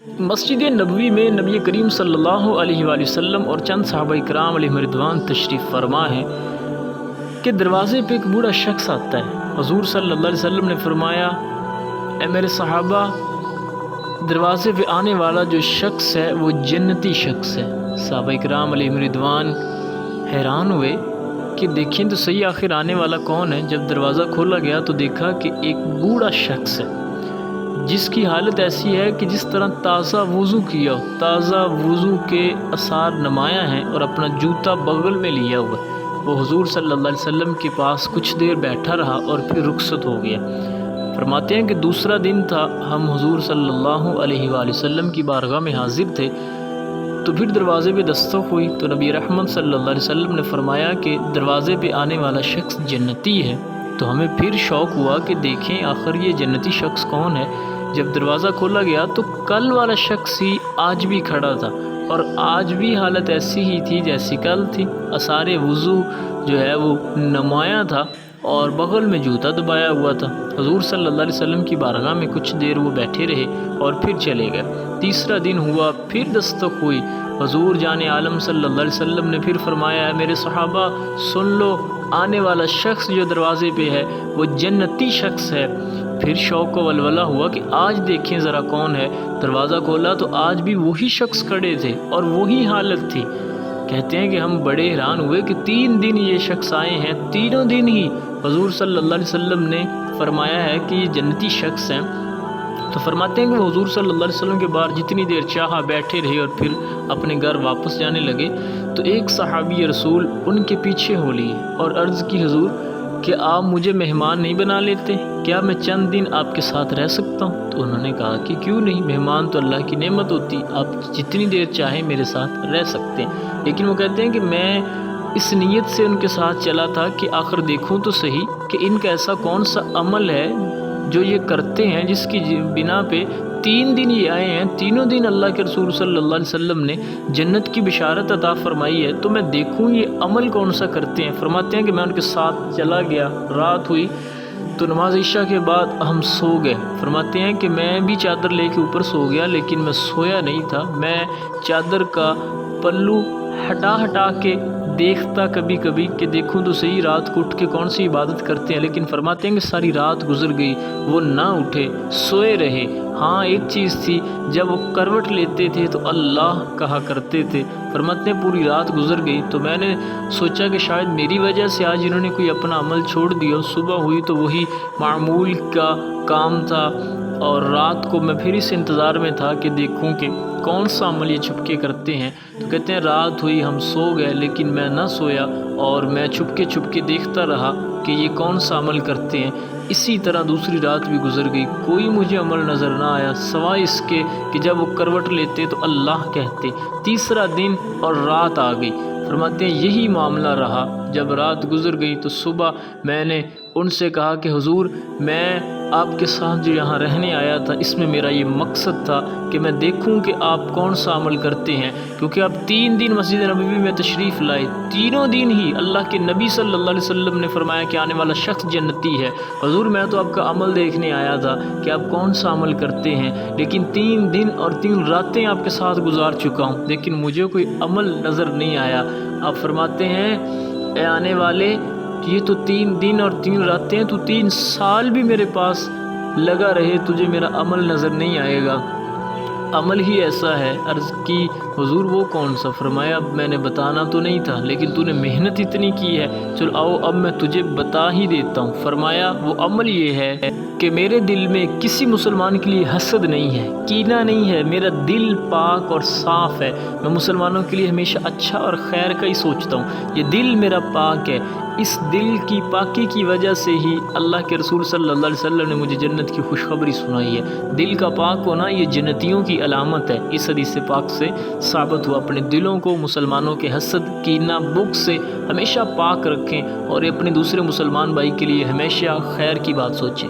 مسجد نبوی میں نبی کریم صلی اللہ علیہ وآلہ وسلم اور چند صحابہ کرام علیہ رضوان تشریف فرما ہے کہ دروازے پہ ایک بوڑھا شخص آتا ہے۔ حضور صلی اللہ علیہ وسلم نے فرمایا، اے میرے صحابہ، دروازے پہ آنے والا جو شخص ہے وہ جنتی شخص ہے۔ صحابہ کرام علیہ رضوان حیران ہوئے کہ دیکھیں تو صحیح آخر آنے والا کون ہے۔ جب دروازہ کھولا گیا تو دیکھا کہ ایک بوڑھا شخص ہے جس کی حالت ایسی ہے کہ جس طرح تازہ وضو کیا ہو، تازہ وضو کے اثار نمایاں ہیں، اور اپنا جوتا بغل میں لیا ہوا ہے۔ وہ حضور صلی اللہ علیہ وسلم کے پاس کچھ دیر بیٹھا رہا اور پھر رخصت ہو گیا۔ فرماتے ہیں کہ دوسرا دن تھا، ہم حضور صلی اللہ علیہ وآلہ وسلم کی بارگاہ میں حاضر تھے، تو پھر دروازے پہ دستک ہوئی تو نبی رحمت صلی اللہ علیہ وسلم نے فرمایا کہ دروازے پہ آنے والا شخص جنتی ہے۔ تو ہمیں پھر شوق ہوا کہ دیکھیں آخر یہ جنتی شخص کون ہے۔ جب دروازہ کھولا گیا تو کل والا شخص ہی آج بھی کھڑا تھا، اور آج بھی حالت ایسی ہی تھی جیسی کل تھی۔ اثار وضو جو ہے وہ نمایاں تھا اور بغل میں جوتا دبایا ہوا تھا۔ حضور صلی اللہ علیہ وسلم کی بارگاہ میں کچھ دیر وہ بیٹھے رہے اور پھر چلے گئے۔ تیسرا دن ہوا، پھر دستک ہوئی۔ حضور جان عالم صلی اللہ علیہ وسلم نے پھر فرمایا، ہے میرے صحابہ سن لو، آنے والا شخص جو دروازے پہ ہے وہ جنتی شخص ہے۔ پھر شوق و ولولہ ہوا کہ آج دیکھیں ذرا کون ہے۔ دروازہ کھولا تو آج بھی وہی شخص کھڑے تھے اور وہی حالت تھی۔ کہتے ہیں کہ ہم بڑے حیران ہوئے کہ 3 دن یہ شخص آئے ہیں، تینوں دن ہی حضور صلی اللہ علیہ وسلم نے فرمایا ہے کہ یہ جنتی شخص ہیں۔ تو فرماتے ہیں کہ وہ حضور صلی اللہ علیہ وسلم کے باہر جتنی دیر چاہا بیٹھے رہے اور پھر اپنے گھر واپس جانے لگے، تو ایک صحابی رسول ان کے پیچھے ہو لیے اور عرض کی، حضور کہ آپ مجھے مہمان نہیں بنا لیتے؟ کیا میں چند دن آپ کے ساتھ رہ سکتا ہوں؟ تو انہوں نے کہا کہ کیوں نہیں، مہمان تو اللہ کی نعمت ہوتی، آپ جتنی دیر چاہیں میرے ساتھ رہ سکتے ہیں۔ لیکن وہ کہتے ہیں کہ میں اس نیت سے ان کے ساتھ چلا تھا کہ آخر دیکھوں تو صحیح کہ ان کا ایسا کون سا عمل ہے جو یہ کرتے ہیں جس کی بنا پہ 3 دن یہ آئے ہیں، تینوں دن اللہ کے رسول صلی اللہ علیہ وسلم نے جنت کی بشارت عطا فرمائی ہے، تو میں دیکھوں یہ عمل کون سا کرتے ہیں۔ فرماتے ہیں کہ میں ان کے ساتھ چلا گیا، رات ہوئی تو نماز عشاء کے بعد ہم سو گئے۔ فرماتے ہیں کہ میں بھی چادر لے کے اوپر سو گیا، لیکن میں سویا نہیں تھا، میں چادر کا پلو ہٹا کے دیکھتا کبھی کبھی کہ دیکھوں تو صحیح رات کو اٹھ کے کون سی عبادت کرتے ہیں۔ لیکن فرماتے ہیں کہ ساری رات گزر گئی، وہ نہ اٹھے، سوئے رہے۔ ہاں ایک چیز تھی، جب وہ کروٹ لیتے تھے تو اللہ کہا کرتے تھے۔ فرماتے ہیں پوری رات گزر گئی تو میں نے سوچا کہ شاید میری وجہ سے آج انہوں نے کوئی اپنا عمل چھوڑ دیا۔ صبح ہوئی تو وہی معمول کا کام تھا، اور رات کو میں پھر اس انتظار میں تھا کہ دیکھوں کہ کون سا عمل یہ چھپکے کرتے ہیں۔ تو کہتے ہیں رات ہوئی، ہم سو گئے، لیکن میں نہ سویا اور میں چھپکے دیکھتا رہا کہ یہ کون سا عمل کرتے ہیں۔ اسی طرح دوسری رات بھی گزر گئی، کوئی مجھے عمل نظر نہ آیا سوائے اس کے کہ جب وہ کروٹ لیتے تو اللہ کہتے۔ تیسرا دن اور رات آ گئی۔ فرماتے ہیں یہی معاملہ رہا۔ جب رات گزر گئی تو صبح میں نے ان سے کہا کہ حضور میں آپ کے ساتھ جو یہاں رہنے آیا تھا، اس میں میرا یہ مقصد تھا کہ میں دیکھوں کہ آپ کون سا عمل کرتے ہیں، کیونکہ آپ 3 دن مسجد نبوی میں تشریف لائے، تینوں دن ہی اللہ کے نبی صلی اللہ علیہ وسلم نے فرمایا کہ آنے والا شخص جنتی ہے۔ حضور میں تو آپ کا عمل دیکھنے آیا تھا کہ آپ کون سا عمل کرتے ہیں، لیکن 3 دن اور 3 راتیں آپ کے ساتھ گزار چکا ہوں، لیکن مجھے کوئی عمل نظر نہیں آیا۔ آپ فرماتے ہیں اے آنے والے، یہ تو 3 دن اور 3 راتیں ہیں، تو 3 سال بھی میرے پاس لگا رہے، تجھے میرا عمل نظر نہیں آئے گا، عمل ہی ایسا ہے۔ عرض کی حضور وہ کون سا؟ فرمایا میں نے بتانا تو نہیں تھا، لیکن تو نے محنت اتنی کی ہے، چل آؤ اب میں تجھے بتا ہی دیتا ہوں۔ فرمایا وہ عمل یہ ہے کہ میرے دل میں کسی مسلمان کے لیے حسد نہیں ہے، کینہ نہیں ہے، میرا دل پاک اور صاف ہے، میں مسلمانوں کے لیے ہمیشہ اچھا اور خیر کا ہی سوچتا ہوں، یہ دل میرا پاک ہے۔ اس دل کی پاکی کی وجہ سے ہی اللہ کے رسول صلی اللہ علیہ وسلم نے مجھے جنت کی خوشخبری سنائی ہے۔ دل کا پاک ہونا یہ جنتیوں کی علامت ہے۔ اس حدیث پاک سے ثابت ہوا اپنے دلوں کو مسلمانوں کے حسد، کینہ، بغض سے ہمیشہ پاک رکھیں اور اپنے دوسرے مسلمان بھائی کے لیے ہمیشہ خیر کی بات سوچیں۔